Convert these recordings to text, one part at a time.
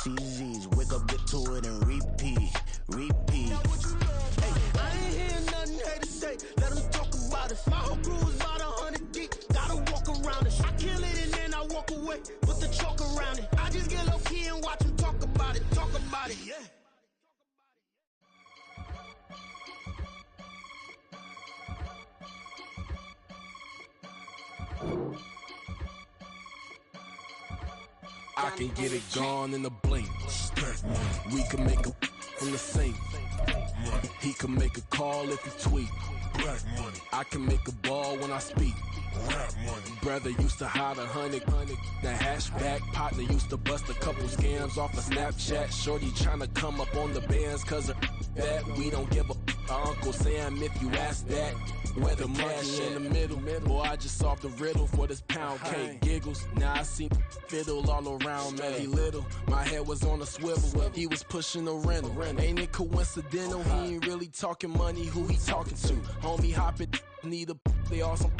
CZs, wake up, get to it, and repeat. Hey, I ain't hearing nothing haters say. Let them talk about it. My whole crew is about 100 deep. Gotta walk around it. I kill it and then I walk away. Put the chalk around it. I just get low key and watch them talk about it. Yeah. I can get it gone in a blink. We can make a from the sink. He can make a call if he tweet. I can make a ball when I speak. Brother used to hide 100. The hashback partner used to bust a couple scams off of Snapchat. Shorty tryna come up on the bands cause of that. We don't give a Uncle Sam if you ask that. Where the monkey in the middle. Boy, I just solved the riddle for this pound cake. Giggles, now I see fiddle all around me. He little, my head was on a swivel. He was pushing a rental. Ain't it coincidental? He ain't really talking money, who he talking to? Homie hopping, need a they awesome.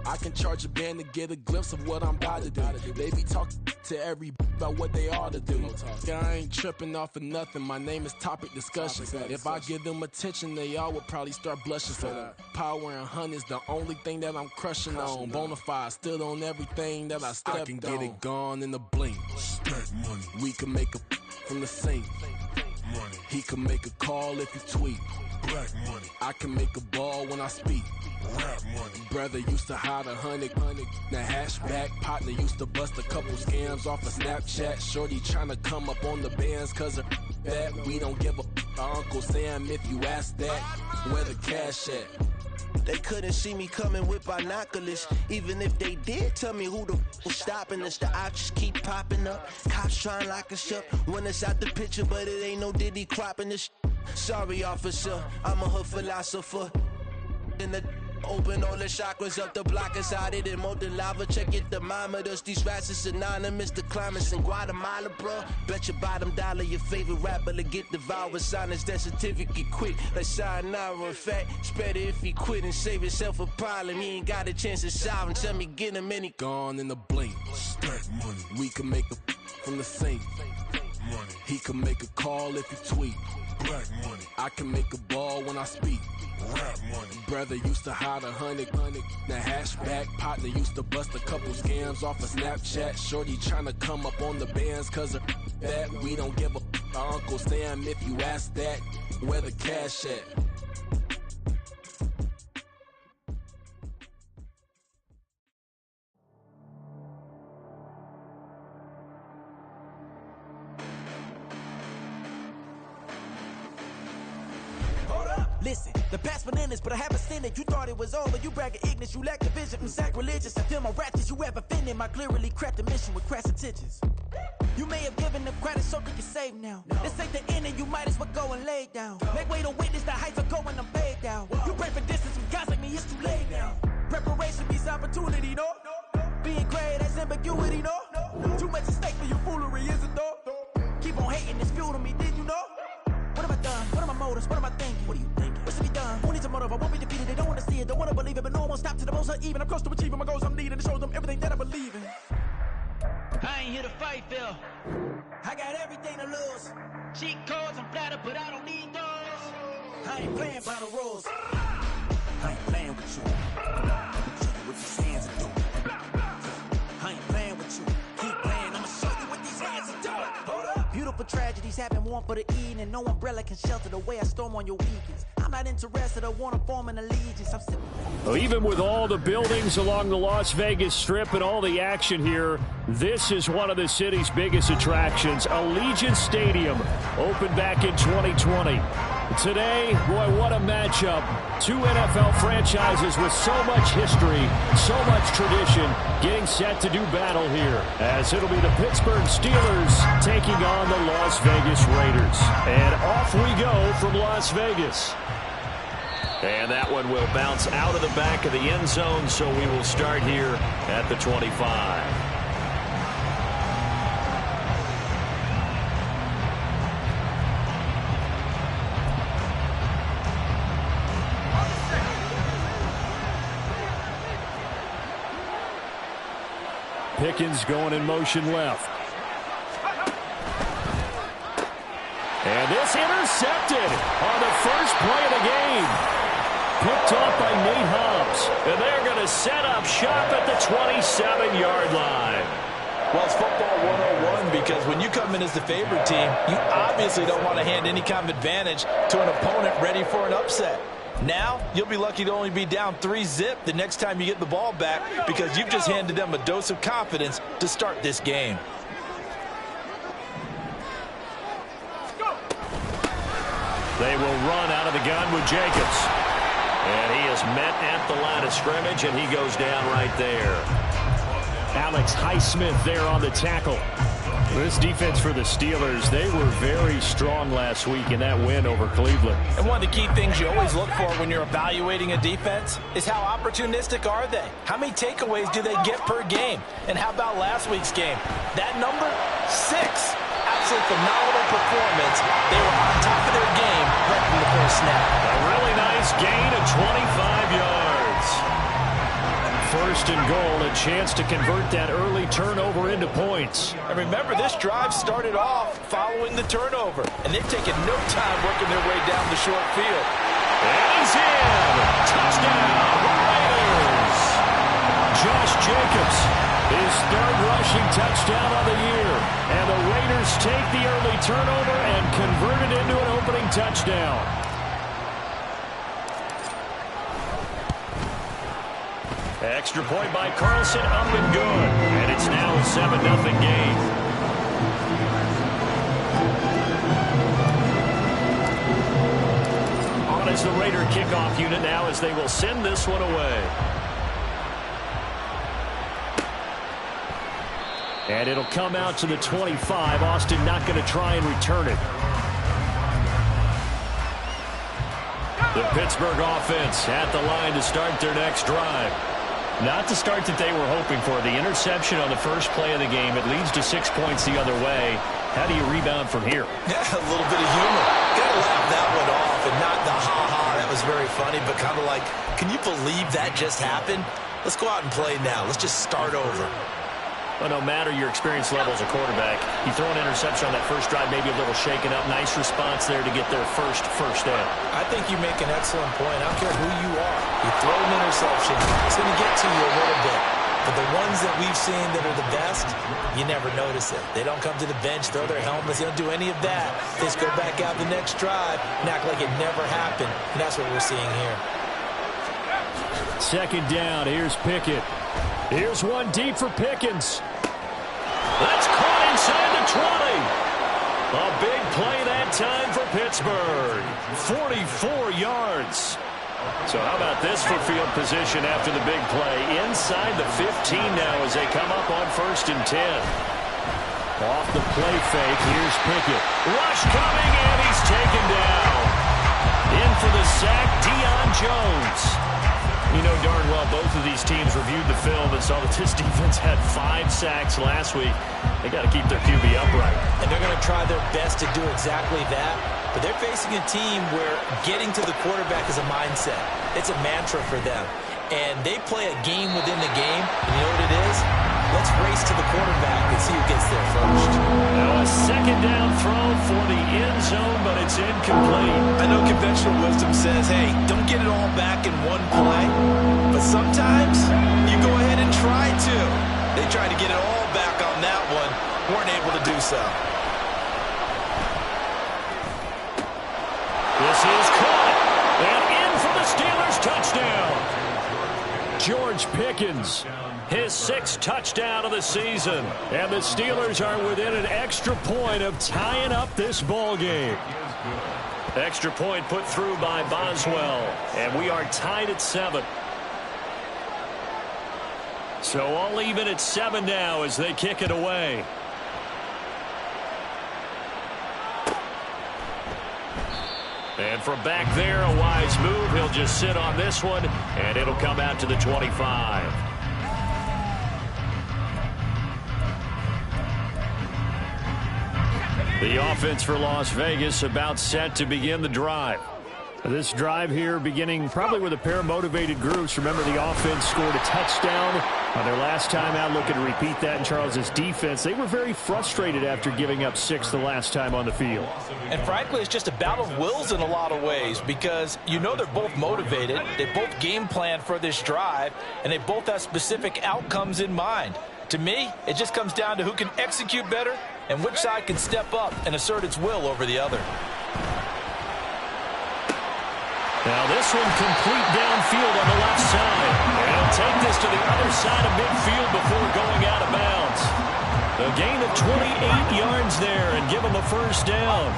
I can charge a band to get a glimpse of what I'm about to do. They be talking to every about what they ought to do. I ain't tripping off of nothing. My name is Topic Discussion. If I give them attention, they all would probably start blushing. So power and hunt is the only thing that I'm crushing on. Bonafide, still on everything that I stepped on. I can get it gone in a blink. We can make a from the sink. He can make a call if he tweet. I can make a ball when I speak. Brother used to hide 100. The hashback partner used to bust a couple scams off of Snapchat. Shorty tryna come up on the bands cause of that. We don't give a Uncle Sam if you ask that. Where the cash at? They couldn't see me coming with binoculars. Even if they did, tell me who the was stopping us. The options keep popping up. Cops trying to lock us up. When it's out the picture, but it ain't no Diddy cropping this. Sorry, officer, I'm a hood philosopher. In the open all the chakras up the block inside it and molten lava. Check your thermometers. These rats is synonymous to climates in Guatemala, bro. Bet your bottom dollar your favorite rapper to get devoured. Sign his death certificate quick. Like sayonara. In fact, it's better if he quit and save himself a problem. He ain't got a chance to solve him. Tell me get him any gone in a blink. We can make a from the sink. He can make a call if he tweet. I can make a ball when I speak. Brother used to hide 100. The hashback partner used to bust a couple scams off of Snapchat. Shorty tryna come up on the bands cause of that. We don't give a Uncle Sam if you ask that. Where the cash at? Listen, the past bananas, but I haven't seen it. You thought it was over, you bragging ignorance, you lack the vision from sacrilegious. I feel my ratchets, you have offended my clearly crafted mission with crass intentions. You may have given them credit so they can save now. This ain't the end and you might as well go and lay down. Make way to witness the heights are going, I'm paid down. You pray for distance from guys like me, it's too late now. Preparation beats opportunity, no? Being great has ambiguity, no? Too much at stake for your foolery, is it though? Keep on hating, it's fuel to me, did you know? What have I done? What are my motives? What am I thinking? What are you thinking? What's to be done? Who needs a motive? I won't be defeated. They don't want to see it, don't want to believe it, but no one won't stop to the most uneven. I'm close to achieving my goals. I'm needing to show them everything that I believe in. I ain't here to fight, Phil. I got everything to lose. Cheat codes, I'm flattered, but I don't need those. I ain't playing by the rules. I ain't playing with you. Show you what these hands are doing. I ain't playing with you. Keep playing, I'ma show you what these hands are doing. Hold up. Beautiful tragedies happen, one for the evening, and no umbrella can shelter the way I storm on your weekends. I'm not interested, I want to form an allegiance. I'm sitting. Well, even with all the buildings along the Las Vegas Strip and all the action here, this is one of the city's biggest attractions. Allegiant Stadium opened back in 2020. Today, boy, what a matchup. Two NFL franchises with so much history, so much tradition, getting set to do battle here, as it'll be the Pittsburgh Steelers taking on the Las Vegas Raiders. And off we go from Las Vegas. And that one will bounce out of the back of the end zone, so we will start here at the 25. Pickens going in motion left. And this intercepted on the first play of the game. Picked off by Nate Hobbs. And they're going to set up shop at the 27-yard line. Well, it's football 101 because when you come in as the favorite team, you obviously don't want to hand any kind of advantage to an opponent ready for an upset. Now, you'll be lucky to only be down 3-zip the next time you get the ball back because you've just handed them a dose of confidence to start this game. They will run out of the gun with Jacobs. And he is met at the line of scrimmage, and he goes down right there. Alex Highsmith there on the tackle. This defense for the Steelers, they were very strong last week in that win over Cleveland. And one of the key things you always look for when you're evaluating a defense is how opportunistic are they? How many takeaways do they get per game? And how about last week's game? That number, 6. Absolute phenomenal performance. They were on top of their game right from the first snap. A really nice gain of 25 yards. First and goal, a chance to convert that early turnover into points. And remember, this drive started off following the turnover, and they've taken no time working their way down the short field. And he's in! Touchdown, Raiders! Josh Jacobs, his third rushing touchdown of the year. And the Raiders take the early turnover and convert it into an opening touchdown. Extra point by Carlson, up and good. And it's now a 7-0 game. On is the Raider kickoff unit now as they will send this one away. And it'll come out to the 25. Austin not going to try and return it. The Pittsburgh offense at the line to start their next drive. Not the start that they were hoping for. The interception on the first play of the game. It leads to 6 points the other way. How do you rebound from here? Yeah, a little bit of humor. Got to laugh that one off and not the ha-ha. That was very funny, but kind of like, can you believe that just happened? Let's go out and play now. Let's just start over. Well, no matter your experience level as a quarterback, you throw an interception on that first drive, maybe a little shaken up. Nice response there to get their first down. I think you make an excellent point. I don't care who you are. You throw an interception, it's going to get to you a little bit. But the ones that we've seen that are the best, you never notice it. They don't come to the bench, throw their helmets. They don't do any of that. They just go back out the next drive and act like it never happened. And that's what we're seeing here. Second down. Here's Pickett. Here's one deep for Pickens. That's caught inside the 20. A big play that time for Pittsburgh. 44 yards. So how about this for field position after the big play? Inside the 15 now as they come up on 1st and 10. Off the play fake, here's Pickett. Rush coming, and he's taken down. In for the sack, Deion Jones. You know darn well both of these teams reviewed the film and saw that this defense had 5 sacks last week. They got to keep their QB upright. And they're going to try their best to do exactly that. But they're facing a team where getting to the quarterback is a mindset. It's a mantra for them. And they play a game within the game. And you know what it is? Let's race to the quarterback and see who gets there first. Now a second down throw for the end zone, but it's incomplete. I know conventional wisdom says, hey, don't get it all back in one play. But sometimes you go ahead and try to. They tried to get it all back on that one. Weren't able to do so. This is caught. And in for the Steelers touchdown. George Pickens, his 6th touchdown of the season. And the Steelers are within an extra point of tying up this ball game. Extra point put through by Boswell. And we are tied at 7. So all even at 7 now as they kick it away. And from back there, a wise move. He'll just sit on this one, and it'll come out to the 25. The offense for Las Vegas about set to begin the drive. This drive here beginning probably with a pair of motivated groups. Remember, the offense scored a touchdown On their last time out, looking to repeat that in Charles's defense. They were very frustrated after giving up 6 the last time on the field. And frankly, it's just a battle of wills in a lot of ways because you know they're both motivated. They both game plan for this drive, and they both have specific outcomes in mind. To me, it just comes down to who can execute better and which side can step up and assert its will over the other. Now this one complete downfield on the left side. And he'll take this to the other side of midfield before going out of bounds. A gain of 28 yards there and give him a first down.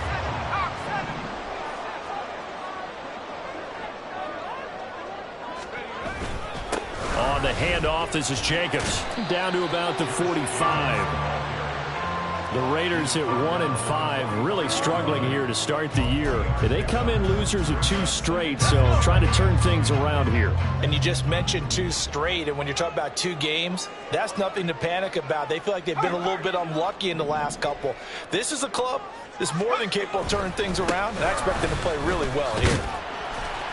On the handoff, this is Jacobs. Down to about the 45. The Raiders at 1-5, really struggling here to start the year. They come in losers of 2 straight, so trying to turn things around here. And you just mentioned 2 straight, and when you're talking about 2 games, that's nothing to panic about. They feel like they've been a little bit unlucky in the last couple. This is a club that's more than capable of turning things around, and I expect them to play really well here.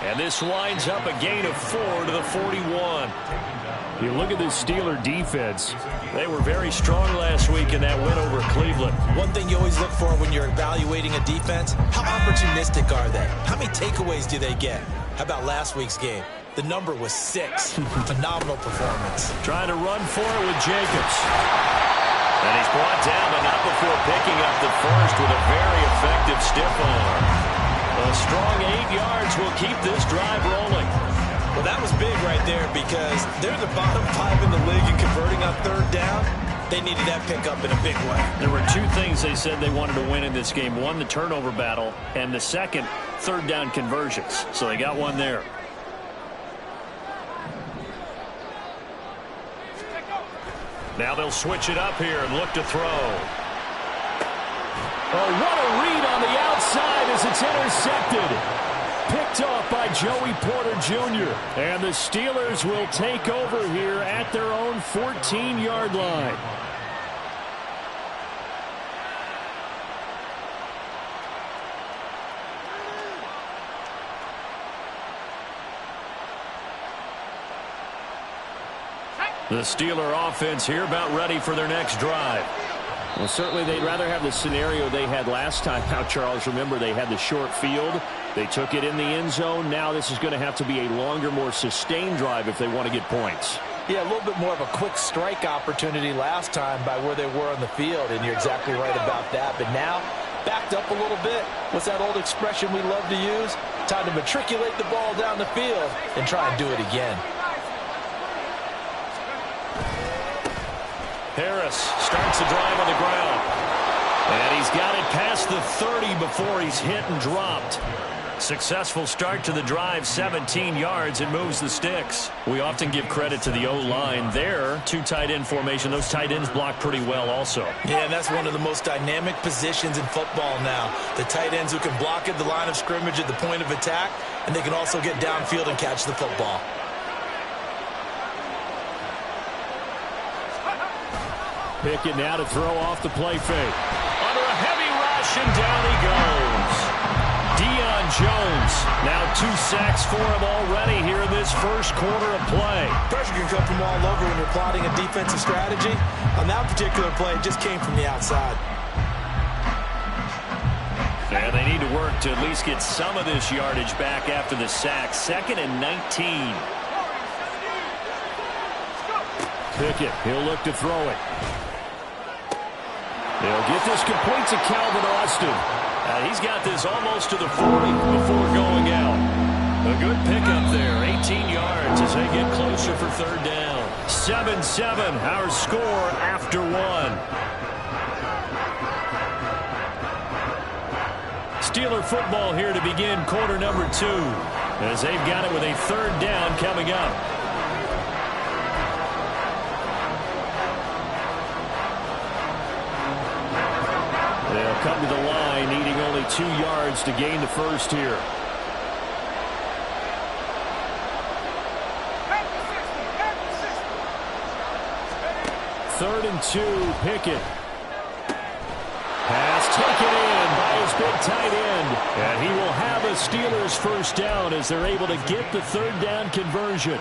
And this lines up a gain of 4 to the 41. You look at this Steeler defense. They were very strong last week in that win over Cleveland. One thing you always look for when you're evaluating a defense, how opportunistic are they? How many takeaways do they get? How about last week's game? The number was 6. Phenomenal performance. Trying to run for it with Jacobs. And he's brought down, but not before picking up the first with a very effective stiff arm. A strong 8 yards will keep this drive rolling. Well, that was big right there because they're the bottom 5 in the league in converting on 3rd down. They needed that pickup in a big way. There were 2 things they said they wanted to win in this game. One, the turnover battle, and the second, 3rd down conversions. So they got one there. Now they'll switch it up here and look to throw. Oh, what a read on the outside as it's intercepted. Picked off by Joey Porter Jr. And the Steelers will take over here at their own 14-yard line. The Steeler offense here about ready for their next drive. Well, certainly they'd rather have the scenario they had last time out, Charles. Remember, they had the short field. They took it in the end zone. Now this is going to have to be a longer, more sustained drive if they want to get points. Yeah, a little bit more of a quick strike opportunity last time by where they were on the field, and you're exactly right about that. But now, backed up a little bit. What's that old expression we love to use? Time to matriculate the ball down the field and try and do it again. Harris starts the drive on the ground. And he's got it past the 30 before he's hit and dropped. Successful start to the drive, 17 yards, and moves the sticks. We often give credit to the O-line there. 2 tight end formation. Those tight ends block pretty well also. Yeah, and that's one of the most dynamic positions in football now. The tight ends who can block at the line of scrimmage at the point of attack, and they can also get downfield and catch the football. Pickett now to throw off the play fake. Under a heavy rush, and down he goes. Deion Jones, now 2 sacks for him already here in this first quarter of play. Pressure can come from all over when you're plotting a defensive strategy. On that particular play, it just came from the outside. And they need to work to at least get some of this yardage back after the sack. 2nd and 19. Pickett, he'll look to throw it. They'll get this complete to Calvin Austin. He's got this almost to the 40 before going out. A good pickup there, 18 yards as they get closer for 3rd down. 7-7, our score after 1. Steeler football here to begin quarter number 2, as they've got it with a 3rd down coming up. They'll come to the line, needing only 2 yards to gain the first here. Third and 2, Pickett. Pass taken in by his big tight end. And he will have a Steelers first down as they're able to get the 3rd down conversion.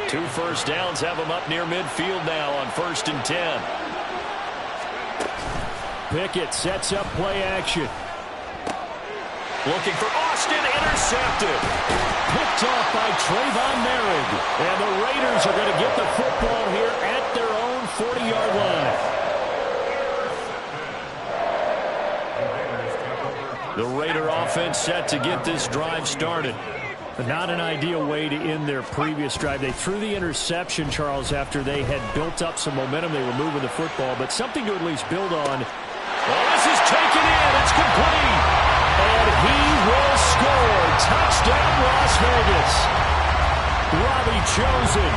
2 first downs have him up near midfield now on 1st and 10. Pickett sets up play action. Looking for Austin, intercepted. Picked off by Trayvon Merrick. And the Raiders are going to get the football here at their own 40-yard line. The Raider offense set to get this drive started. But not an ideal way to end their previous drive. They threw the interception, Charles, after they had built up some momentum. They were moving the football, but something to at least build on. Well, this is taken in. It's complete. And he will score. Touchdown, Las Vegas. Robbie Chosen,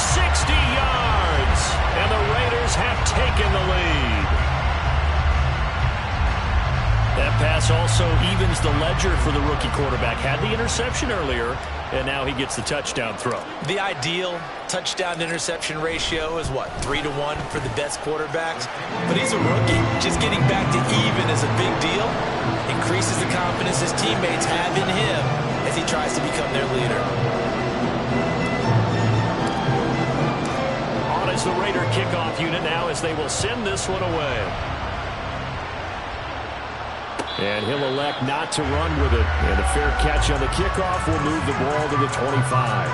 60 yards. And the Raiders have taken the lead. That pass also evens the ledger for the rookie quarterback. Had the interception earlier, and now he gets the touchdown throw. The ideal touchdown-interception ratio is, what, 3-to-1 for the best quarterbacks? But he's a rookie. Just getting back to even is a big deal. Increases the confidence his teammates have in him as he tries to become their leader. On is the Raider kickoff unit now as they will send this one away. And he'll elect not to run with it. And a fair catch on the kickoff will move the ball to the 25.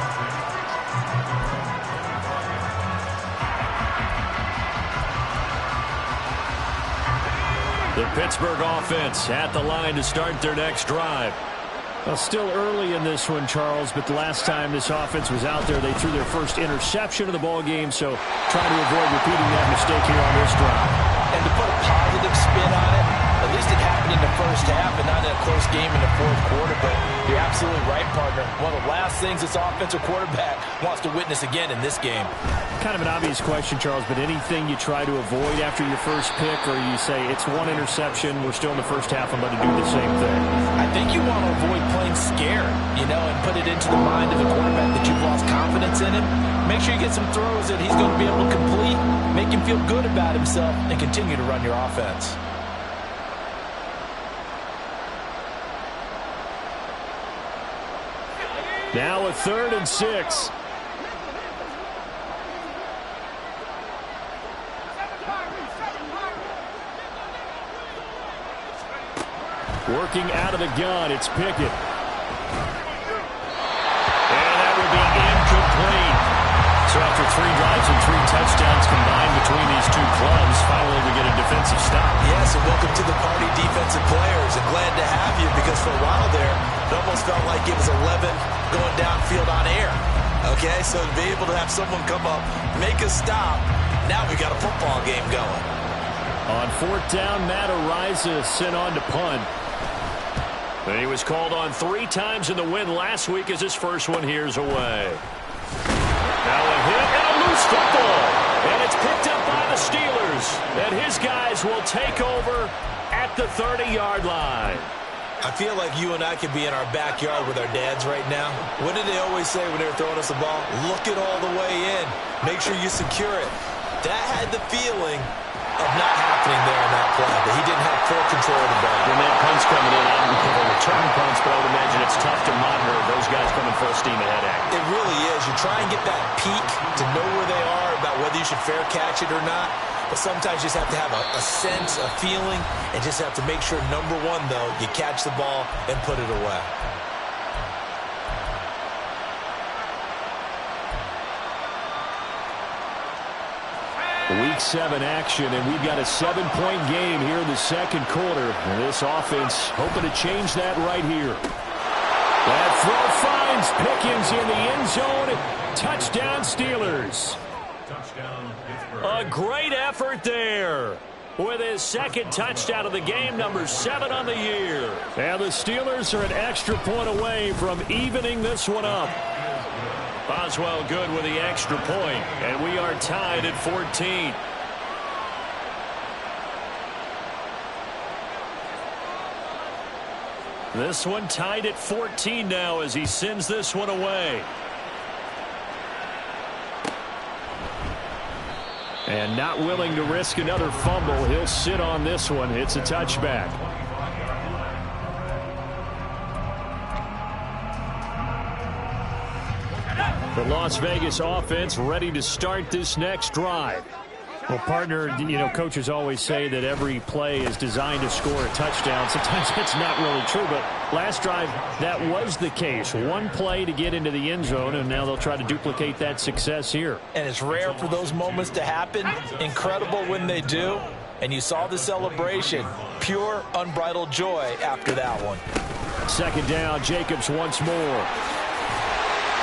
The Pittsburgh offense at the line to start their next drive. Well, still early in this one, Charles, but the last time this offense was out there, they threw their first interception of the ball game, so trying to avoid repeating that mistake here on this drive. And to put a positive spin on it, at least it happened in the first half and not in a close game in the fourth quarter. But you're absolutely right, partner. One of the last things this offensive quarterback wants to witness again in this game. Kind of an obvious question, Charles, but anything you try to avoid after your first pick, or you say it's one interception, we're still in the first half, I'm going to do the same thing? I think you want to avoid playing scared, and put it into the mind of the quarterback that you've lost confidence in him. Make sure you get some throws that he's going to be able to complete, make him feel good about himself, and continue to run your offense. Now a 3rd and 6. Working out of the gun, it's Pickett. And that will be incomplete. So after 3 drives and 3 touchdowns combined between these two clubs, finally we get a defensive stop. Yes, and welcome to the party, defensive players. And glad to have you, because for a while there, it almost felt like it was 11 going downfield on air. Okay, so to be able to have someone come up, make a stop, now we got a football game going. On 4th down, Matt Ariza sent on to punt. And he was called on 3 times in the win last week as his first one here's away. Now a hit and a loose football. And it's picked up by the Steelers. And his guys will take over at the 30-yard line. I feel like you and I could be in our backyard with our dads right now. What did they always say when they were throwing us the ball? Look it all the way in. Make sure you secure it. That had the feeling of not happening there in that play. But he didn't have full control of the ball. When that punt's coming in, I don't know if they're return punts, but I would imagine it's tough to monitor those guys coming full steam ahead at you. It really is. You try and get that peek to know where they are, about whether you should fair catch it or not. But sometimes you just have to have a sense, a feeling, and just have to make sure, number one, though, you catch the ball and put it away. Week 7 action, and we've got a 7-point game here in the second quarter. And this offense hoping to change that right here. That throw finds Pickens in the end zone. Touchdown, Steelers. A great effort there with his second touchdown of the game, number 7 on the year. And the Steelers are an extra point away from evening this one up. Boswell good with the extra point, and we are tied at 14. This one tied at 14 now as he sends this one away. And not willing to risk another fumble, he'll sit on this one. It's a touchback. The Las Vegas offense ready to start this next drive. Well, partner, coaches always say that every play is designed to score a touchdown. Sometimes that's not really true, but last drive, that was the case. One play to get into the end zone, and now they'll try to duplicate that success here. And it's rare for those moments to happen. Incredible when they do. And you saw the celebration. Pure, unbridled joy after that one. Second down, Jacobs once more.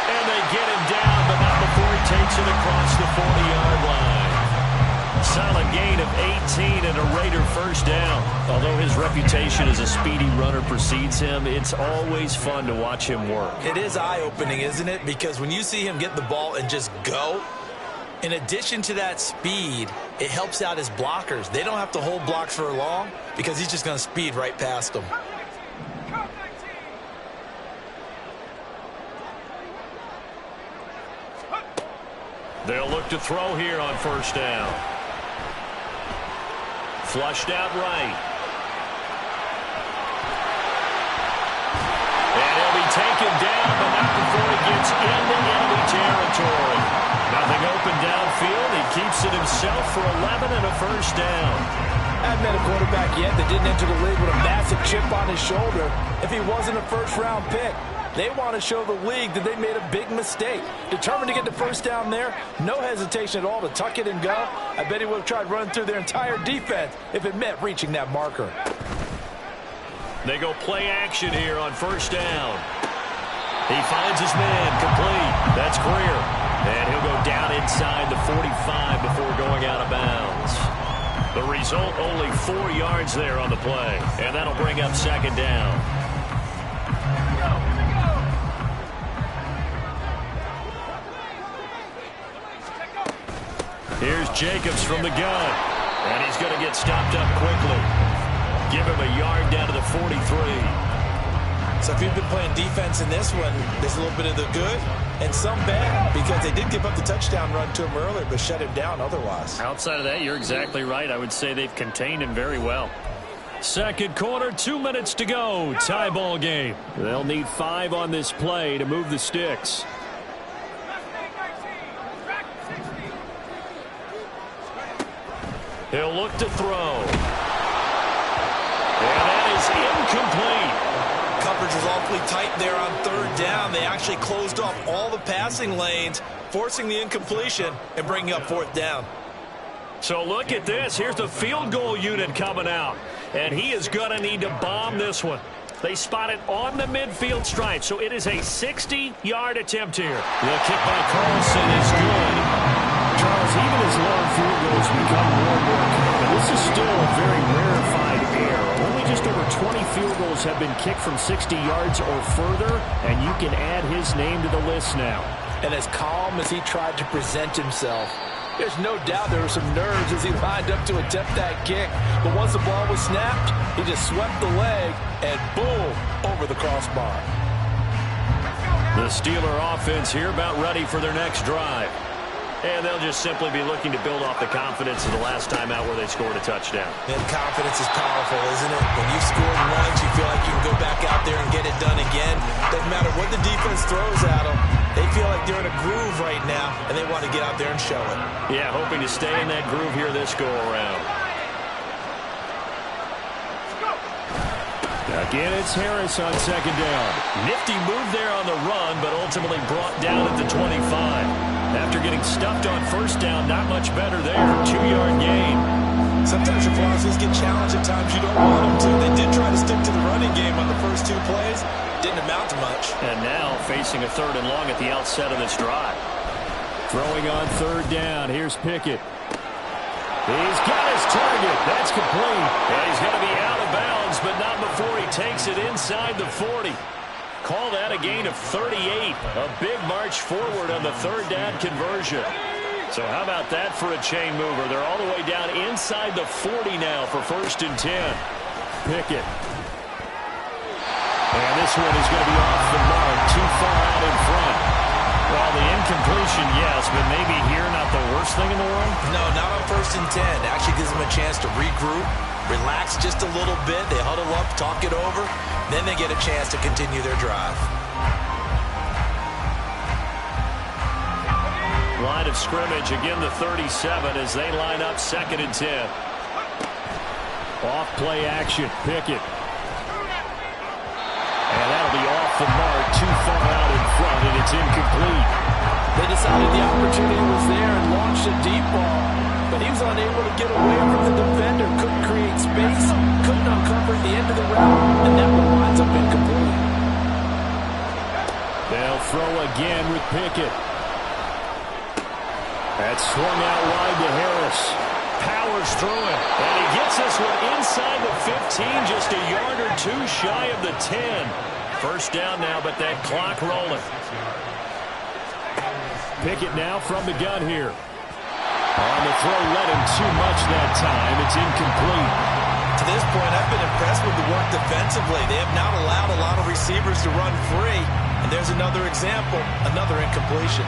And they get him down, but not before he takes it across the 40-yard line. Solid gain of 18 and a Raider first down. Although his reputation as a speedy runner precedes him, it's always fun to watch him work. It is eye-opening, isn't it? Because when you see him get the ball and just go, in addition to that speed, it helps out his blockers. They don't have to hold blocks for long because he's just going to speed right past them. They'll look to throw here on first down. Flushed out right. And he'll be taken down, but not before he gets into enemy territory. Nothing open downfield. He keeps it himself for 11 and a first down. I've met a quarterback yet that didn't enter the league with a massive chip on his shoulder if he wasn't a first-round pick. They want to show the league that they made a big mistake. Determined to get the first down there, no hesitation at all to tuck it and go. I bet he would have tried running through their entire defense if it meant reaching that marker. They go play action here on first down. He finds his man complete. That's Greer. And he'll go down inside the 45 before going out of bounds. The result, only 4 yards there on the play. And that'll bring up second down. Here's Jacobs from the gun. And he's going to get stopped up quickly. Give him a yard down to the 43. So if you've been playing defense in this one, there's a little bit of the good and some bad because they did give up the touchdown run to him earlier but shut him down otherwise. Outside of that, you're exactly right. I would say they've contained him very well. Second quarter, 2 minutes to go. Tie ball game. They'll need 5 on this play to move the sticks. He'll look to throw. And that is incomplete. Coverage was awfully tight there on third down. They actually closed off all the passing lanes, forcing the incompletion and bringing up fourth down. So look at this. Here's the field goal unit coming out. And he is going to need to bomb this one. They spot it on the midfield stripe. So it is a 60-yard attempt here. The kick by Carlson is good. Charles, even as long field goals become more and more common, this is still a very rarefied air. Only just over 20 field goals have been kicked from 60 yards or further, and you can add his name to the list now. And as calm as he tried to present himself, there's no doubt there were some nerves as he lined up to attempt that kick. But once the ball was snapped, he just swept the leg and boom, over the crossbar. The Steeler offense here about ready for their next drive. And they'll just simply be looking to build off the confidence of the last time out where they scored a touchdown. And confidence is powerful, isn't it? When you've scored once, you feel like you can go back out there and get it done again. Doesn't matter what the defense throws at them. They feel like they're in a groove right now, and they want to get out there and show it. Yeah, hoping to stay in that groove here this go-around. Again, it's Harris on second down. Nifty move there on the run, but ultimately brought down at the 25. After getting stuffed on first down, not much better there. 2-yard gain. Sometimes your philosophies get challenged at times you don't want them to. They did try to stick to the running game on the first 2 plays. Didn't amount to much. And now facing a 3rd and long at the outset of this drive. Throwing on third down. Here's Pickett. He's got his target. That's complete. And he's going to be out of bounds, but not before he takes it inside the 40. Call that a gain of 38. A big march forward on the 3rd down conversion. So how about that for a chain mover? They're all the way down inside the 40 now for 1st and 10. Pickett. And this one is going to be off the mark, too far out in front. Well, the incompletion, yes, but maybe here not the worst thing in the world? No, not on 1st and 10. Actually gives them a chance to regroup, relax just a little bit. They huddle up, talk it over. Then they get a chance to continue their drive. Line of scrimmage, again the 37 as they line up 2nd and 10. Off play action, Pickett. And that'll be off the mark, too far out in front, and it's incomplete. They decided the opportunity was there and launched a deep ball, but he was unable to get away from the defender, couldn't create space, couldn't uncover the end of the route, and that one winds up incomplete. They'll throw again with Pickett. That's swung out wide to Harris. Powers through it, and he gets this one inside the 15, just a yard or two shy of the 10. First down now, but that clock rolling. Pickett now from the gun here. On the throw, led him too much that time. It's incomplete. To this point, I've been impressed with the work defensively. They have not allowed a lot of receivers to run free. And there's another example, another incompletion.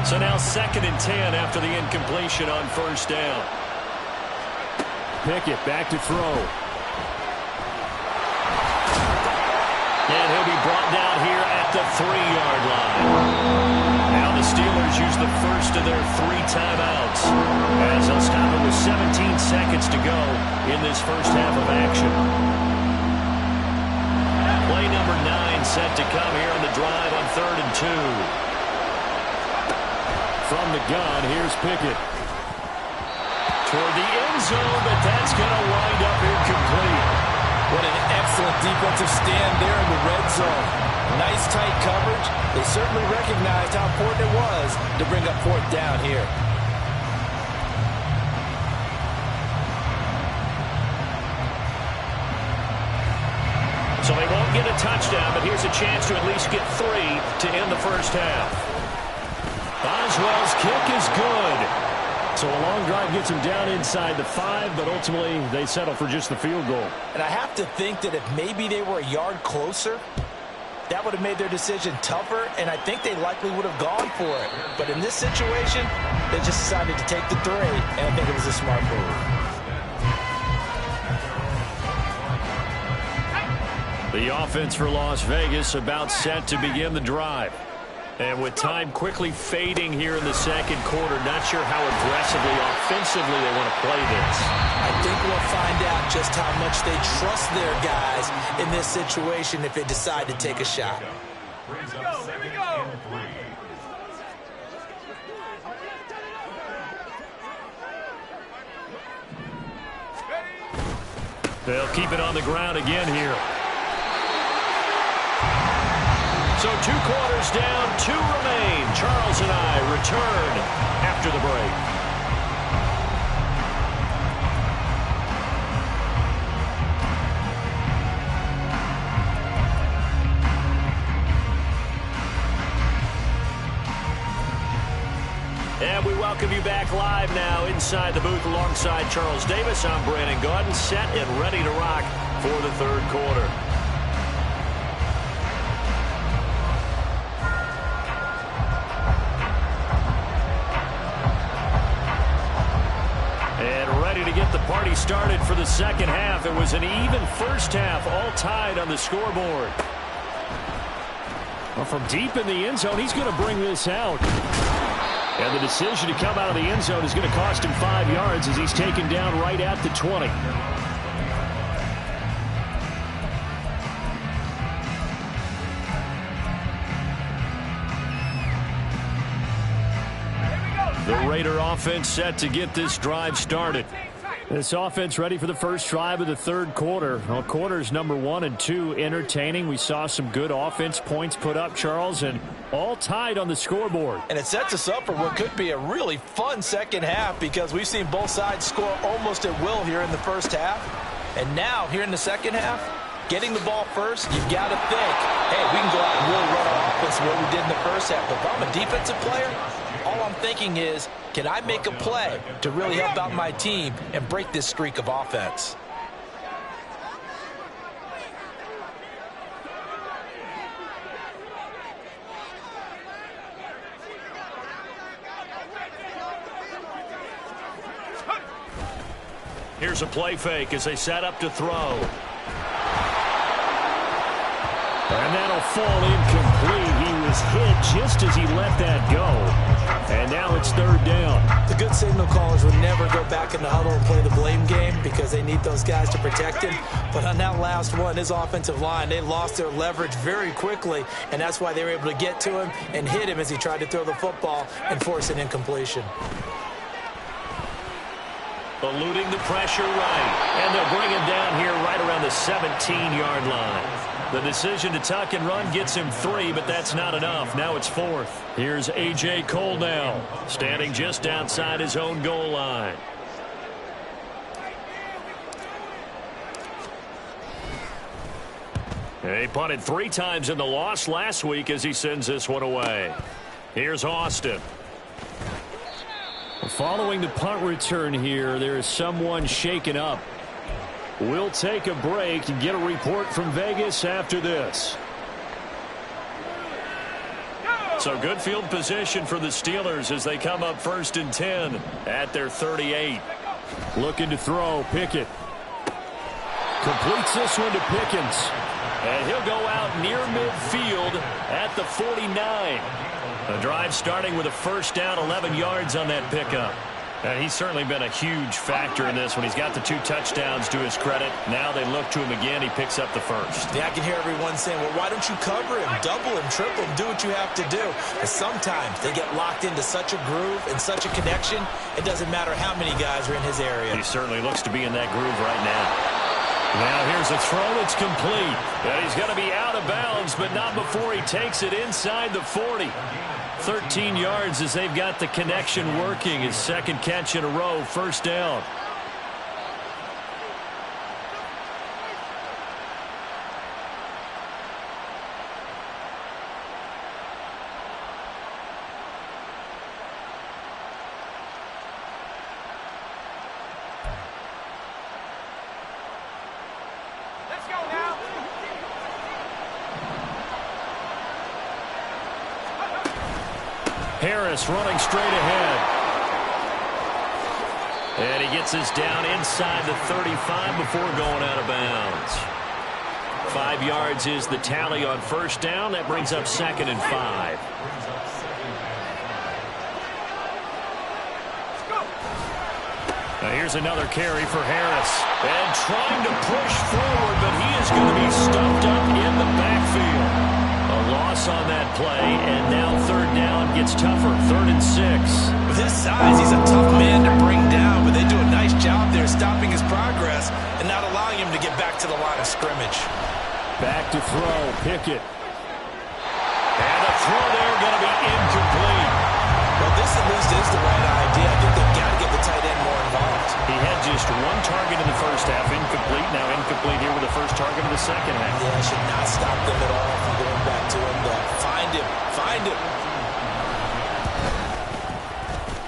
So now 2nd and 10 after the incompletion on first down. Pickett back to throw. And he'll be brought down here at the 3-yard line. Now the Steelers use the first of their 3 timeouts as they'll stop it with 17 seconds to go in this first half of action. Play number 9 set to come here on the drive on 3rd and 2. From the gun, here's Pickett. Toward the end zone, but that's going to wind up incomplete. What an excellent defensive stand there in the red zone. Nice tight coverage. They certainly recognized how important it was to bring up 4th down here. So they won't get a touchdown, but here's a chance to at least get 3 to end the first half. Boswell's kick is good. So a long drive gets them down inside the 5, but ultimately they settle for just the field goal. And I have to think that if maybe they were a yard closer, that would have made their decision tougher, and I think they likely would have gone for it. But in this situation, they just decided to take the 3, and I think it was a smart move. The offense for Las Vegas about set to begin the drive. And with time quickly fading here in the second quarter, not sure how aggressively, offensively they want to play this. I think we'll find out just how much they trust their guys in this situation if they decide to take a shot. Here we go. They'll keep it on the ground again here. So 2 quarters down, 2 remain. Charles and I return after the break. And we welcome you back live now inside the booth alongside Charles Davis. I'm Brandon Gaudin, set and ready to rock for the 3rd quarter. To get the party started for the second half. It was an even first half, all tied on the scoreboard. Well, from deep in the end zone, he's going to bring this out. And the decision to come out of the end zone is going to cost him 5 yards as he's taken down right at the 20. The Raider offense set to get this drive started. This offense ready for the first drive of the 3rd quarter. Well, quarters number 1 and 2 entertaining. We saw some good offense points put up, Charles, and all tied on the scoreboard. And it sets us up for what could be a really fun second half because we've seen both sides score almost at will here in the first half. And now, here in the second half, getting the ball first, you've got to think, hey, we can go out and really run our offense the way we did in the first half. But if I'm a defensive player, all I'm thinking is, can I make a play to really help out my team and break this streak of offense? Here's a play fake as they set up to throw. And that'll fall incomplete. He was hit just as he let that go. And now it's third down. The good signal callers would never go back in the huddle and play the blame game because they need those guys to protect him. But on that last one, his offensive line, they lost their leverage very quickly, and that's why they were able to get to him and hit him as he tried to throw the football and force an incompletion. Eluding the pressure right. And they'll bring him down here right around the 17-yard line. The decision to tuck and run gets him 3, but that's not enough. Now it's 4th. Here's A.J. Cole now, standing just outside his own goal line. He punted 3 times in the loss last week as he sends this one away. Here's Austin. Following the punt return here, there is someone shaken up. We'll take a break and get a report from Vegas after this. So good field position for the Steelers as they come up 1st and 10 at their 38. Looking to throw, Pickett. Completes this one to Pickens. And he'll go out near midfield at the 49. The drive starting with a first down, 11 yards on that pickup. And he's certainly been a huge factor in this when he's got the 2 touchdowns to his credit. Now they look to him again. He picks up the first. Yeah, I can hear everyone saying, well, why don't you cover him, double him, triple him, do what you have to do. But sometimes they get locked into such a groove and such a connection, it doesn't matter how many guys are in his area. He certainly looks to be in that groove right now. Now here's a throw that's complete. And he's going to be out of bounds, but not before he takes it inside the 40. 13 yards as they've got the connection working. His second catch in a row, first down. Harris running straight ahead. And he gets us down inside the 35 before going out of bounds. 5 yards is the tally on first down. That brings up 2nd and 5. Now here's another carry for Harris. And trying to push forward, but he is going to be stuffed up in the backfield. A loss on that play, and now third down gets tougher. 3rd and 6. With his size, he's a tough man to bring down, but they do a nice job there stopping his progress and not allowing him to get back to the line of scrimmage. Back to throw, Pickett. And the throw there going to be incomplete. Well, this at least is the right idea. I think they've got to get the tight end more involved. He had just 1 target in the first half, incomplete. Now incomplete here with the first target of the second half. Yeah, should not stop them at all from going back to him. Find him. Find him.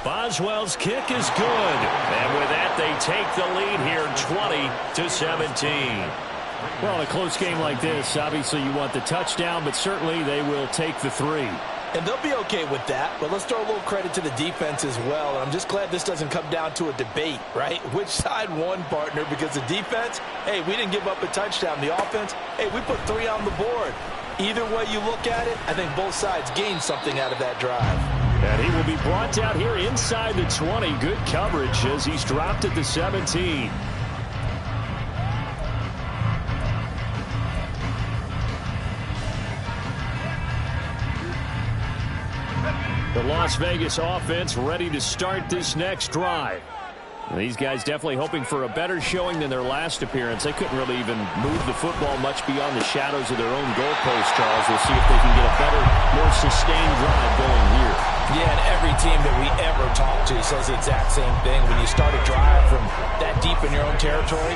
Boswell's kick is good. And with that, they take the lead here, 20-17. Well, in a close game like this, obviously you want the touchdown, but certainly they will take the 3. And they'll be okay with that, but let's throw a little credit to the defense as well. And I'm just glad this doesn't come down to a debate, right? Which side won, partner? Because the defense, hey, we didn't give up a touchdown. The offense, hey, we put 3 on the board. Either way you look at it, I think both sides gained something out of that drive. And he will be brought down here inside the 20. Good coverage as he's dropped at the 17. The Las Vegas offense ready to start this next drive. These guys definitely hoping for a better showing than their last appearance. They couldn't really even move the football much beyond the shadows of their own goalpost, Charles. We'll see if they can get a better, more sustained drive going here. Yeah, and every team that we ever talk to says the exact same thing. When you start a drive from that deep in your own territory,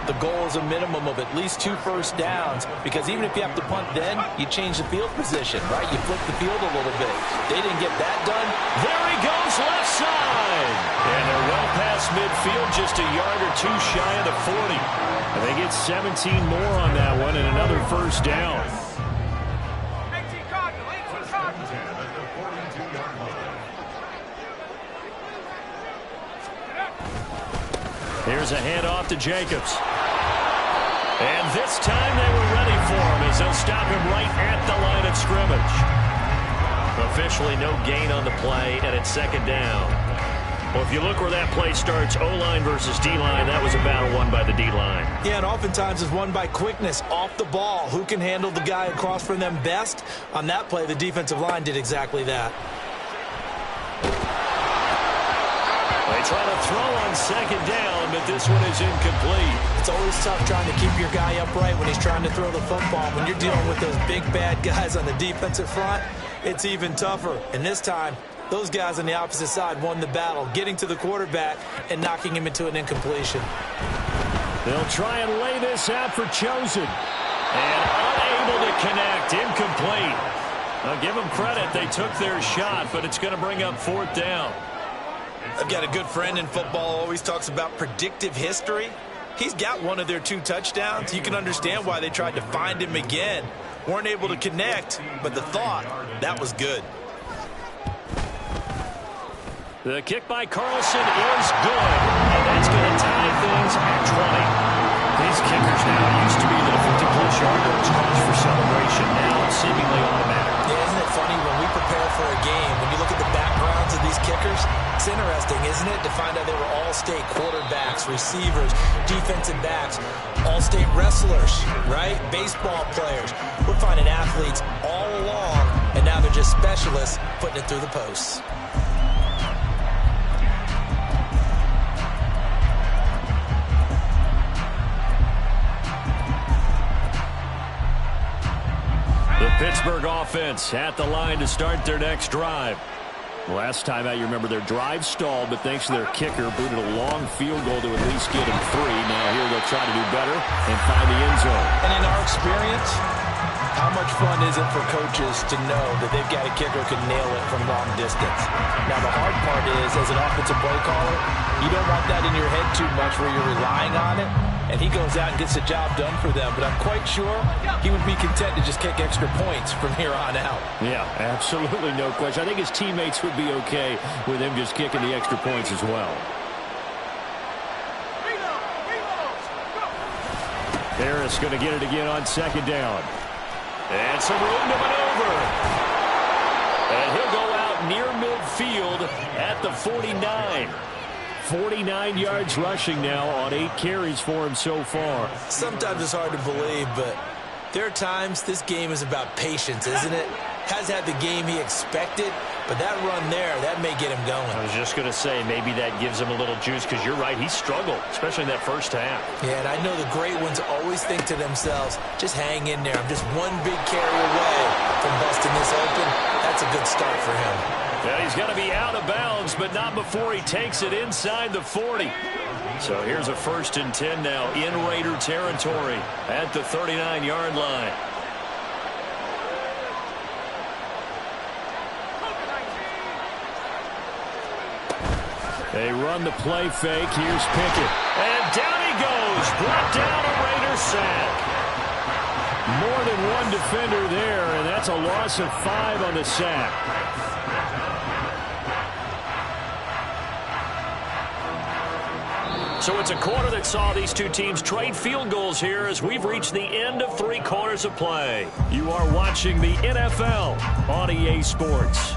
the goal is a minimum of at least 2 first downs, because even if you have to punt then, you change the field position, right? You flip the field a little bit. They didn't get that done. There he goes, left side. And they're well past midfield, just a yard or 2 shy of the 40. And they get 17 more on that one and another first down. Here's a handoff to Jacobs. And this time they were ready for him as they'll stop him right at the line of scrimmage. Officially no gain on the play, and it's second down. Well, if you look where that play starts, O-line versus D-line, that was a battle won by the D-line. Yeah, and oftentimes it's won by quickness off the ball. Who can handle the guy across from them best? On that play, the defensive line did exactly that. They try to throw on second down, but this one is incomplete. It's always tough trying to keep your guy upright when he's trying to throw the football. When you're dealing with those big, bad guys on the defensive front, it's even tougher. And this time, those guys on the opposite side won the battle, getting to the quarterback and knocking him into an incompletion. They'll try and lay this out for Chosen. And unable to connect, incomplete. I'll give them credit, they took their shot, but it's going to bring up fourth down. I've got a good friend in football, always talks about predictive history. He's got one of their 2 touchdowns. You can understand why they tried to find him again. Weren't able to connect, but the thought, that was good. The kick by Carlson is good, and that's going to tie things at 20. These kickers now used to be the 50-plus yard goals cause for celebration, now seemingly automatic. Yeah, isn't it funny when we prepare for a game, when you look at the backgrounds of these kickers, it's interesting, isn't it, to find out they were all-state quarterbacks, receivers, defensive backs, all-state wrestlers, right? Baseball players. We're finding athletes all along, and now they're just specialists putting it through the posts. The Pittsburgh offense at the line to start their next drive. Last time out, you remember their drive stalled, but thanks to their kicker, booted a long field goal to at least get him 3. Now here they'll try to do better and find the end zone. And in our experience, how much fun is it for coaches to know that they've got a kicker who can nail it from long distance? Now, the hard part is, as an offensive play caller, you don't want that in your head too much where you're relying on it. And he goes out and gets the job done for them. But I'm quite sure he would be content to just kick extra points from here on out. Yeah, absolutely no question. I think his teammates would be okay with him just kicking the extra points as well. Harris going to get it again on second down. And some room to maneuver. And he'll go out near midfield at the 49. 49 yards rushing now on 8 carries for him so far. Sometimes it's hard to believe, but there are times this game is about patience, isn't it? Has had the game he expected, but that run there, that may get him going. I was just going to say, maybe that gives him a little juice, because you're right, he struggled, especially in that first half. Yeah, and I know the great ones always think to themselves, just hang in there. I'm just one big carry away from busting this open. That's a good start for him. Yeah, he's got to be out of bounds, but not before he takes it inside the 40. So here's a 1st and 10 now in Raider territory at the 39-yard line. They run the play fake. Here's Pickett. And down he goes. Brought down a Raider sack. More than one defender there, and that's a loss of 5 on the sack. So it's a quarter that saw these two teams trade field goals here as we've reached the end of 3 quarters of play. You are watching the NFL on EA Sports.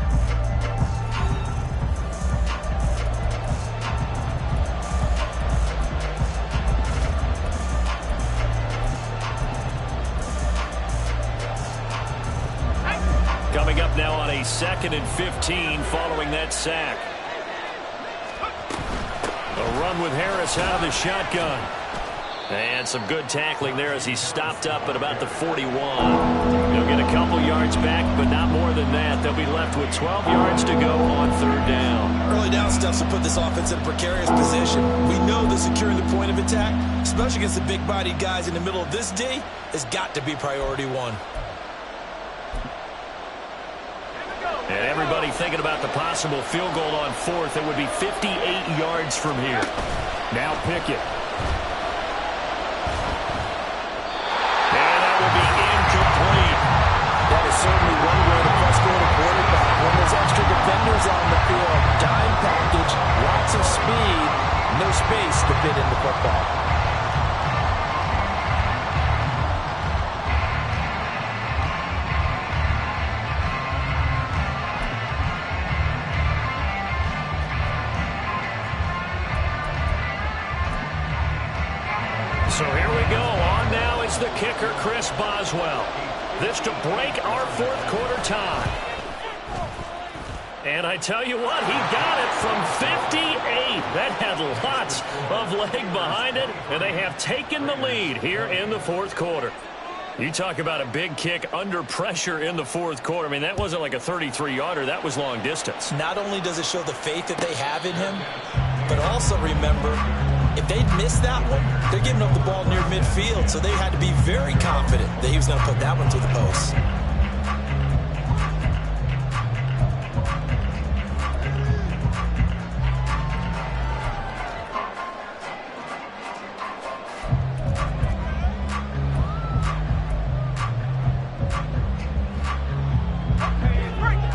Coming up now on a 2nd and 15 following that sack. A run with Harris out of the shotgun. And some good tackling there as he stopped up at about the 41. He'll get a couple yards back, but not more than that. They'll be left with 12 yards to go on 3rd down. Early down stuff will put this offense in a precarious position. We know that securing the point of attack, especially against the big-bodied guys in the middle of this D, has got to be priority 1. And everybody thinking about the possible field goal on 4th. It would be 58 yards from here. Now Pickett. And that will be incomplete. That is certainly one way to frustrate a quarterback. When there's extra defenders on the field, dime package, lots of speed, no space to fit in the football. So here we go. On now is the kicker, Chris Boswell. This to break our fourth quarter tie. And I tell you what, he got it from 58. That had lots of leg behind it, and they have taken the lead here in the fourth quarter. You talk about a big kick under pressure in the fourth quarter. I mean, that wasn't like a 33-yarder. That was long distance. Not only does it show the faith that they have in him, but also remember, if they'd missed that one, they're giving up the ball near midfield, so they had to be very confident that he was going to put that one to the post.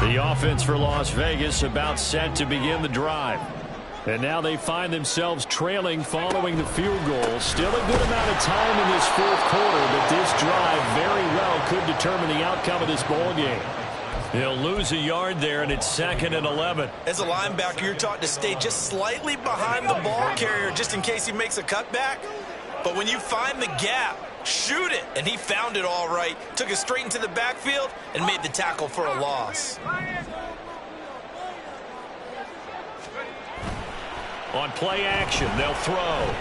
The offense for Las Vegas about set to begin the drive. And now they find themselves trailing following the field goal. Still a good amount of time in this fourth quarter, but this drive very well could determine the outcome of this ball game. They'll lose a yard there, and it's 2nd and 11. As a linebacker, you're taught to stay just slightly behind the ball carrier just in case he makes a cutback. But when you find the gap, shoot it. And he found it all right. Took it straight into the backfield and made the tackle for a loss. On play action, they'll throw.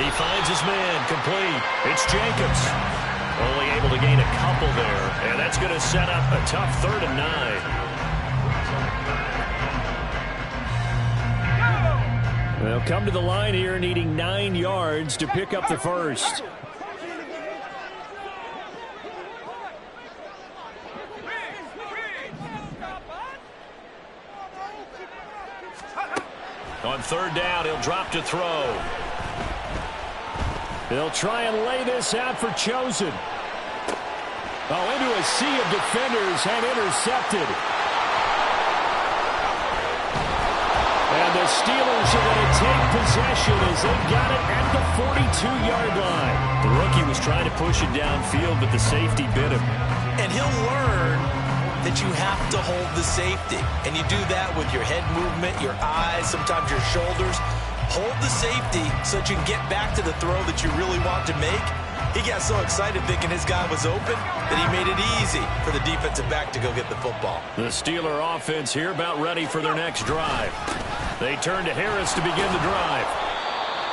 He finds his man, complete. It's Jacobs. Only able to gain a couple there, and that's going to set up a tough 3rd and 9. They'll come to the line here needing 9 yards to pick up the first. On 3rd down, he'll drop to throw. They'll try and lay this out for Chosen. Oh, into a sea of defenders and intercepted. And the Steelers are going to take possession as they got it at the 42-yard line. The rookie was trying to push it downfield, but the safety bit him. And he'll learn that you have to hold the safety. And you do that with your head movement, your eyes, sometimes your shoulders. Hold the safety so that you can get back to the throw that you really want to make. He got so excited thinking his guy was open that he made it easy for the defensive back to go get the football. The Steeler offense here about ready for their next drive. They turn to Harris to begin the drive.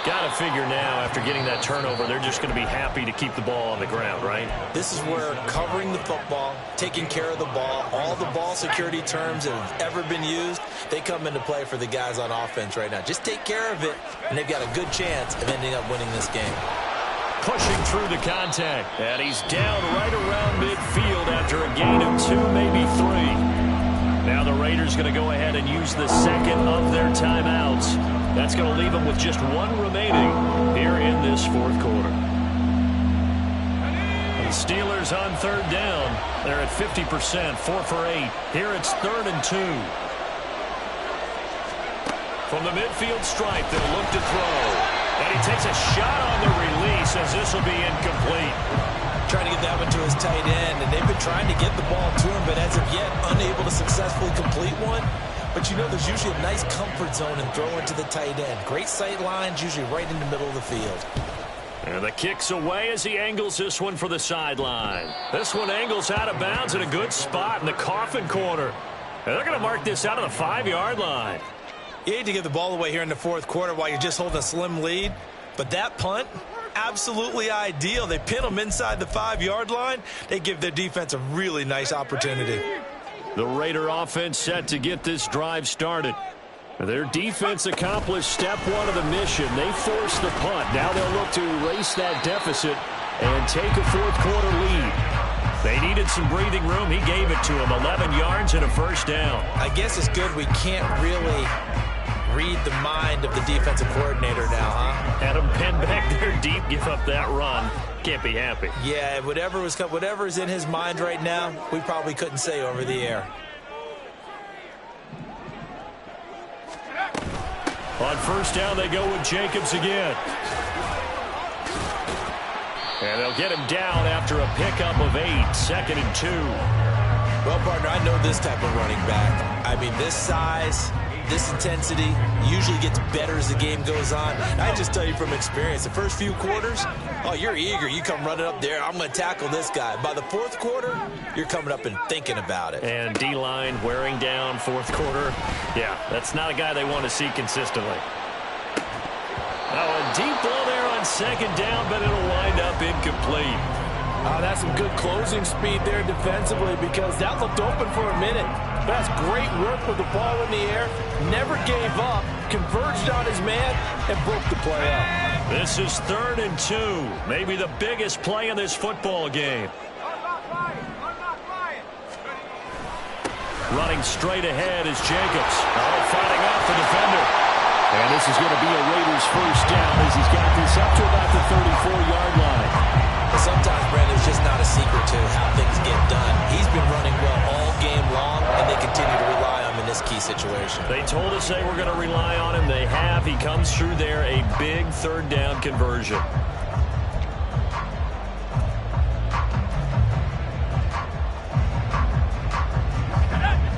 Got to figure now, after getting that turnover, they're just going to be happy to keep the ball on the ground, right? This is where covering the football, taking care of the ball, all the ball security terms that have ever been used, they come into play for the guys on offense right now. Just take care of it, and they've got a good chance of ending up winning this game. Pushing through the contact, and he's down right around midfield after a gain of 2, maybe 3. Now the Raiders going to go ahead and use the second of their timeouts. That's going to leave them with just 1 remaining here in this fourth quarter. The Steelers on 3rd down. They're at 50%, 4 for 8. Here it's 3rd and 2. From the midfield stripe, they'll look to throw. And he takes a shot on the release as this will be incomplete. Trying to get that one to his tight end, and they've been trying to get the ball to him, but as of yet, unable to successfully complete one. But you know, there's usually a nice comfort zone in throwing to the tight end. Great sight lines, usually right in the middle of the field. And the kick's away as he angles this one for the sideline. This one angles out of bounds in a good spot in the coffin corner. And they're going to mark this out of the 5-yard line. You hate to give the ball away here in the fourth quarter while you're just holding a slim lead, but that punt, absolutely ideal. They pin them inside the 5-yard line. They give their defense a really nice opportunity. The Raider offense set to get this drive started. Their defense accomplished step 1 of the mission. They forced the punt. Now they'll look to erase that deficit and take a fourth quarter lead. They needed some breathing room. He gave it to them. 11 yards and a first down. I guess it's good we can't really read the mind of the defensive coordinator now, huh? Had him pinned back there deep, give up that run. Can't be happy. Yeah, whatever's in his mind right now, we probably couldn't say over the air. On first down, they go with Jacobs again. And they'll get him down after a pickup of 8, 2nd and 2. Well, partner, I know this type of running back. I mean, this size, this intensity usually gets better as the game goes on. I just tell you from experience, the first few quarters, oh, you're eager. You come running up there, I'm going to tackle this guy. By the fourth quarter, you're coming up and thinking about it. And D-line wearing down fourth quarter. Yeah, that's not a guy they want to see consistently. Oh, a deep blow there on second down, but it'll wind up incomplete. That's some good closing speed there defensively, because that looked open for a minute. That's great work with the ball in the air. Never gave up, converged on his man, and broke the play up. This is 3rd and 2. Maybe the biggest play in this football game. Running straight ahead is Jacobs. Oh, fighting off the defender. And this is going to be a Raiders first down as he's got this up to about the 34-yard line. Sometimes, Brandon, it's just not a secret to how things get done. He's been running well all game long, and they continue to rely on him in this key situation. They told us they were going to rely on him. They have. He comes through there, a big 3rd down conversion.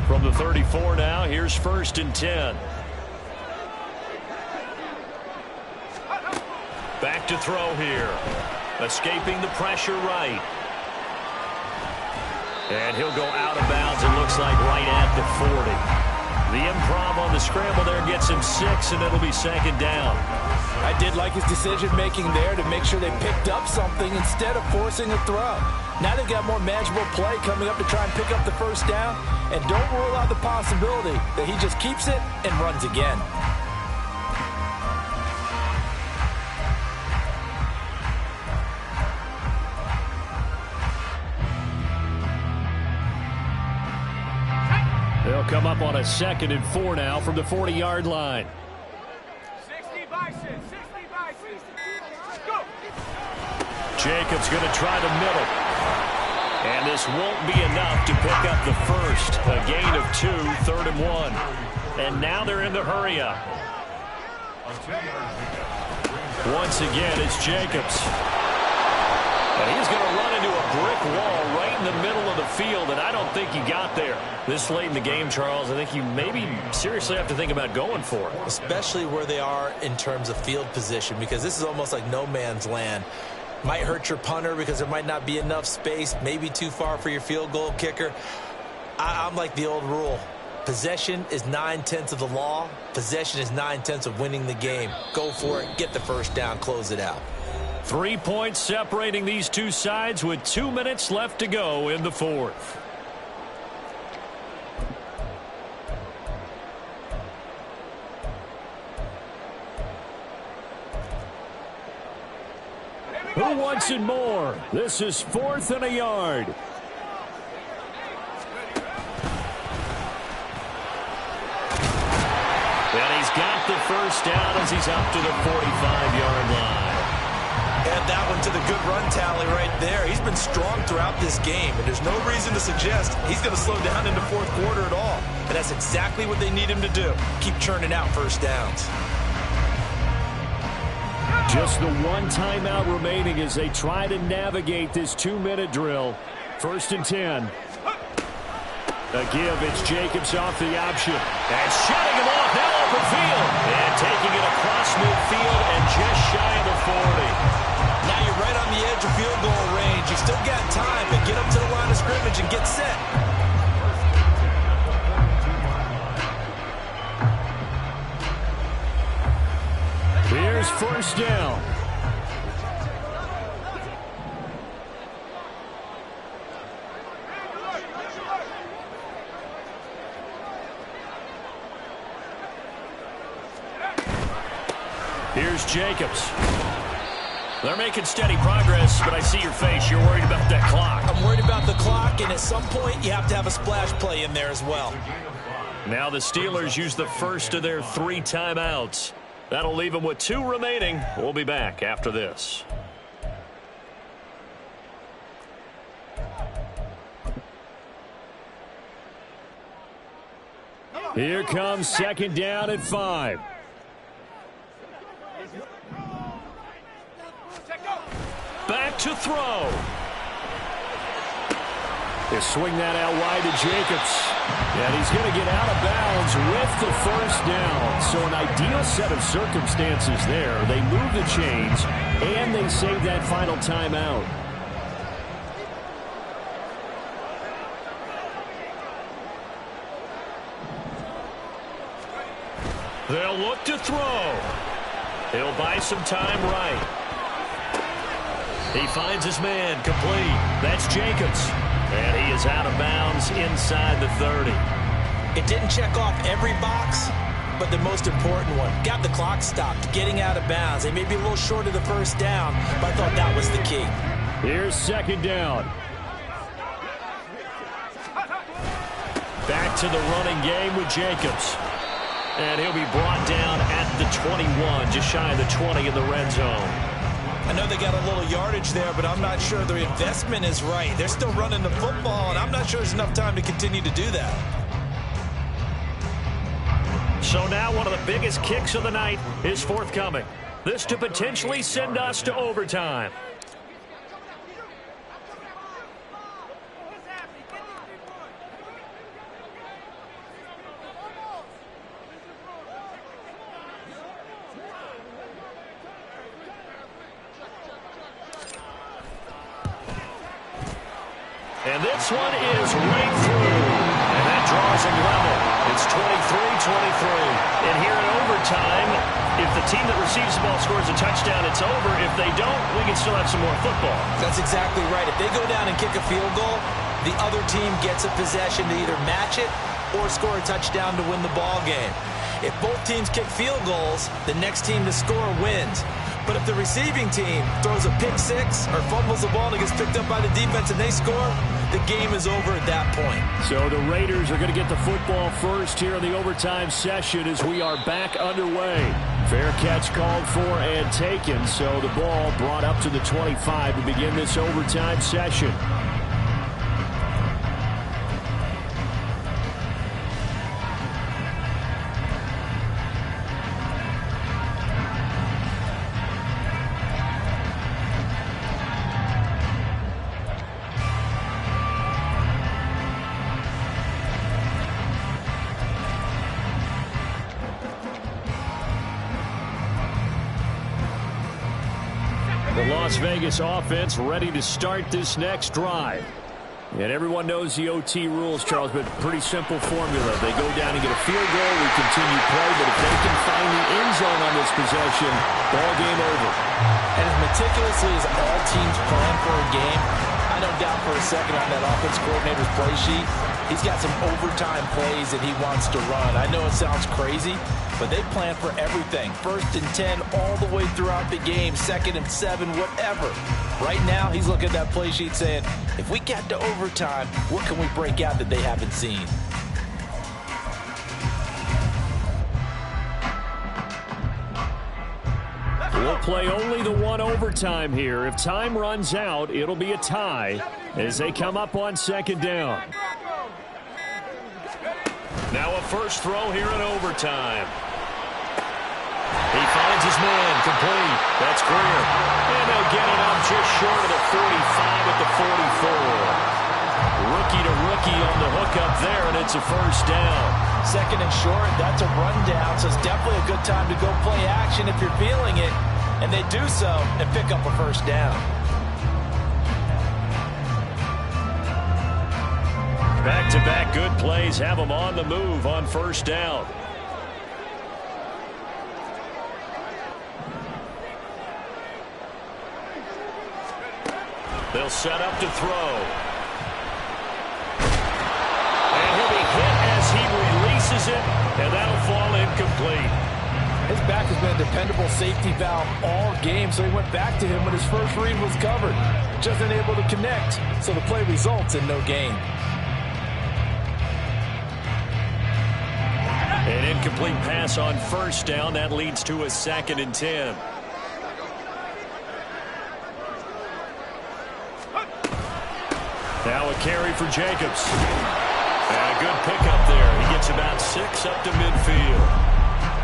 From the 34 now, here's 1st and 10. Back to throw here. Escaping the pressure right. And he'll go out of bounds, it looks like, right at the 40. The improv on the scramble there gets him 6, and it'll be 2nd down. I did like his decision-making there to make sure they picked up something instead of forcing a throw. Now they've got more manageable play coming up to try and pick up the first down, and don't rule out the possibility that he just keeps it and runs again. They'll come up on a 2nd and 4 now from the 40-yard line. 60 Bison, 60 Bison. Go! Jacobs going to try the middle. And this won't be enough to pick up the first. A gain of 2, 3rd and 1. And now they're in the hurry-up. Once again, it's Jacobs. And he's going to run into a brick wall right in the middle of the field, and I don't think he got there. This late in the game, Charles, I think you maybe seriously have to think about going for it. Especially where they are in terms of field position, because this is almost like no man's land. Might hurt your punter because there might not be enough space, maybe too far for your field goal kicker. I'm like the old rule. Possession is 9/10 of the law. Possession is 9/10 of winning the game. Go for it, get the first down, close it out. 3 points separating these two sides with 2 minutes left to go in the 4th. Who wants it more? This is 4th and a yard. And he's got the first down as he's up to the 45-yard line. Add that one to the good run tally right there. He's been strong throughout this game, and there's no reason to suggest he's going to slow down in the fourth quarter at all. And that's exactly what they need him to do. Keep churning out first downs. Just the one timeout remaining as they try to navigate this 2-minute drill. 1st and 10. A give, it's Jacobs off the option. And shutting him off now open field. And taking it across midfield and just shy of the 40. Now you're right on the edge of field goal range. You still got time, but get up to the line of scrimmage and get set. Here's 1st down. Here's Jacobs. They're making steady progress, but I see your face. You're worried about that clock. I'm worried about the clock, and at some point, you have to have a splash play in there as well. Now the Steelers use the first of their 3 timeouts. That'll leave them with 2 remaining. We'll be back after this. Here comes 2nd down at 5. Back to throw. They swing that out wide to Jacobs. And he's going to get out of bounds with the first down. So an ideal set of circumstances there. They move the chains, and they save that final timeout. They'll look to throw. He'll buy some time right. He finds his man complete. That's Jacobs. And he is out of bounds inside the 30. It didn't check off every box, but the most important one. Got the clock stopped, getting out of bounds. They may be a little short of the first down, but I thought that was the key. Here's second down. Back to the running game with Jacobs. And he'll be brought down at the 21, just shy of the 20 in the red zone. I know they got a little yardage there, but I'm not sure their investment is right. They're still running the football, and I'm not sure there's enough time to continue to do that. So now one of the biggest kicks of the night is forthcoming. This to potentially send us to overtime. And this one is right through. And that draws him level. It's 23-23. And here in overtime, if the team that receives the ball scores a touchdown, it's over. If they don't, we can still have some more football. That's exactly right. If they go down and kick a field goal, the other team gets a possession to either match it or score a touchdown to win the ball game. If both teams kick field goals, the next team to score wins. But if the receiving team throws a pick six or fumbles the ball and it gets picked up by the defense and they score, the game is over at that point. So the Raiders are going to get the football first here in the overtime session as we are back underway. Fair catch called for and taken, so the ball brought up to the 25 to begin this overtime session. The Las Vegas offense ready to start this next drive. And everyone knows the OT rules, Charles, but pretty simple formula. They go down and get a field goal, we continue play, but if they can find the end zone on this possession, ball game over. And as meticulously as all teams plan for a game, I don't doubt for a second on that offense coordinator's play sheet, he's got some overtime plays that he wants to run. I know it sounds crazy, but they plan for everything. 1st and 10 all the way throughout the game, 2nd and 7, whatever. Right now, he's looking at that play sheet saying, if we get to overtime, what can we break out that they haven't seen? We'll play only the one overtime here. If time runs out, it'll be a tie as they come up on second down. Now a first throw here in overtime. He finds his man complete. That's Greer. And they'll get it up just short of the 45 at the 44. Rookie to rookie on the hookup there, and it's a first down. 2nd and short, that's a rundown, so it's definitely a good time to go play action if you're feeling it. And they do so and pick up a first down. Back-to-back good plays have them on the move on first down. They'll set up to throw. And he'll be hit as he releases it, and that'll fall incomplete. His back has been a dependable safety valve all game, so he went back to him when his first read was covered. Just unable to connect, so the play results in no gain. An incomplete pass on first down. That leads to a 2nd and 10. Now a carry for Jacobs. And a good pickup there. He gets about 6 up to midfield.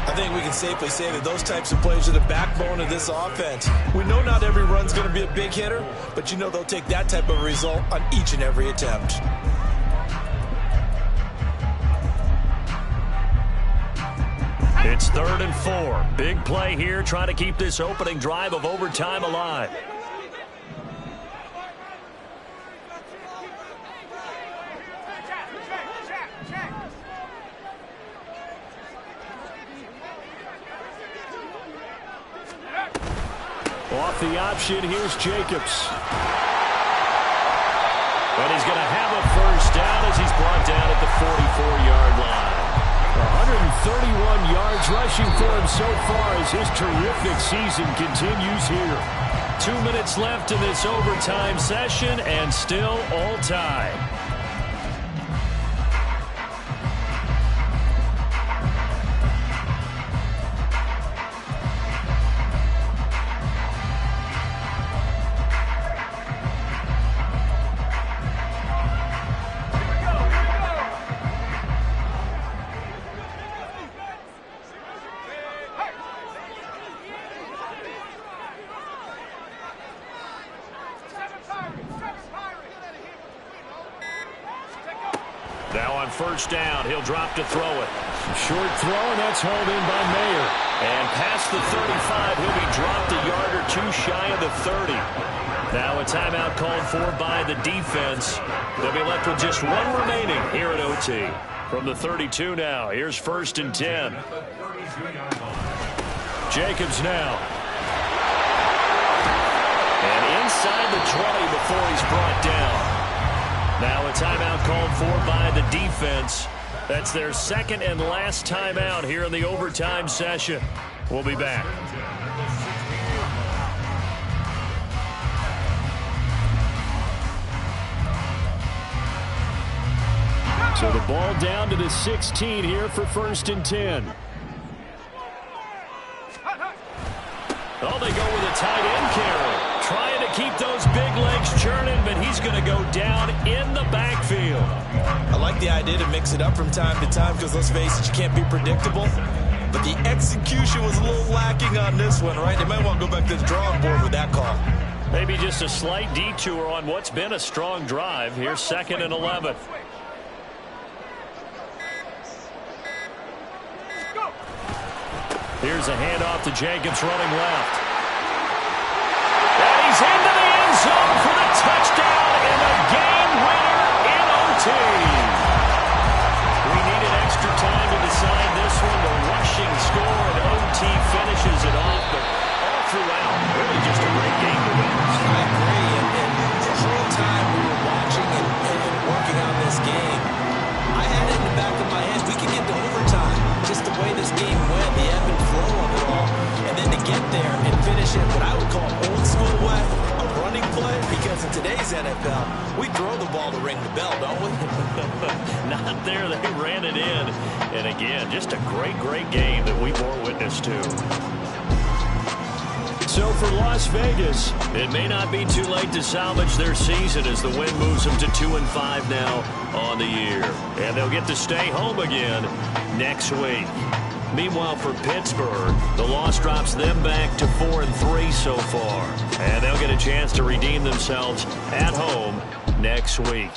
I think we can safely say that those types of plays are the backbone of this offense. We know not every run's going to be a big hitter, but you know they'll take that type of result on each and every attempt. It's 3rd and 4. Big play here, trying to keep this opening drive of overtime alive. Off the option, here's Jacobs. And he's going to have a first down as he's brought down at the 44-yard line. 131 yards rushing for him so far as his terrific season continues here. 2 minutes left in this overtime session, and still all tied. Now on first down, he'll drop to throw it. Short throw, and that's hauled in by Mayer. And past the 35, he'll be dropped a yard or two shy of the 30. Now a timeout called for by the defense. They'll be left with just one remaining here at OT. From the 32 now, here's 1st and 10. Jacobs now. And inside the 20 before he's brought down. Now a timeout called for by the defense. That's their second and last timeout here in the overtime session. We'll be back. So the ball down to the 16 here for 1st and 10. Oh, they go with a tight end carry. Trying to keep those big legs churning, but he's going to go down in the backfield. I like the idea to mix it up from time to time because, let's face it, you can't be predictable. But the execution was a little lacking on this one, right? They might want to go back to the drawing board with that call. Maybe just a slight detour on what's been a strong drive. Here's 2nd and 11. Here's a handoff to Jacobs running left. And he's into the end zone for the touchdown and the game winner in OT. We needed extra time to decide this one. The rushing score and OT finishes it off, but all throughout, really just a great game to witness. I agree, and the whole time we were watching and working on this game, I had it in the back of my head, we could get to overtime. Just the way this game went, the ebb and flow of it all, and then to get there and finish it what I would call old school way, a running play, because in today's NFL, we throw the ball to ring the bell, don't we? Not there, they ran it in, and again, just a great game that we bore witness to. So for Las Vegas, it may not be too late to salvage their season as the win moves them to 2-5 now on the year. And they'll get to stay home again next week. Meanwhile, for Pittsburgh, the loss drops them back to 4-3 so far. And they'll get a chance to redeem themselves at home next week.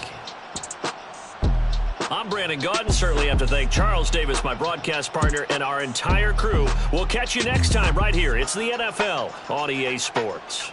I'm Brandon Gaudin. Certainly have to thank Charles Davis, my broadcast partner, and our entire crew. We'll catch you next time right here. It's the NFL on EA Sports.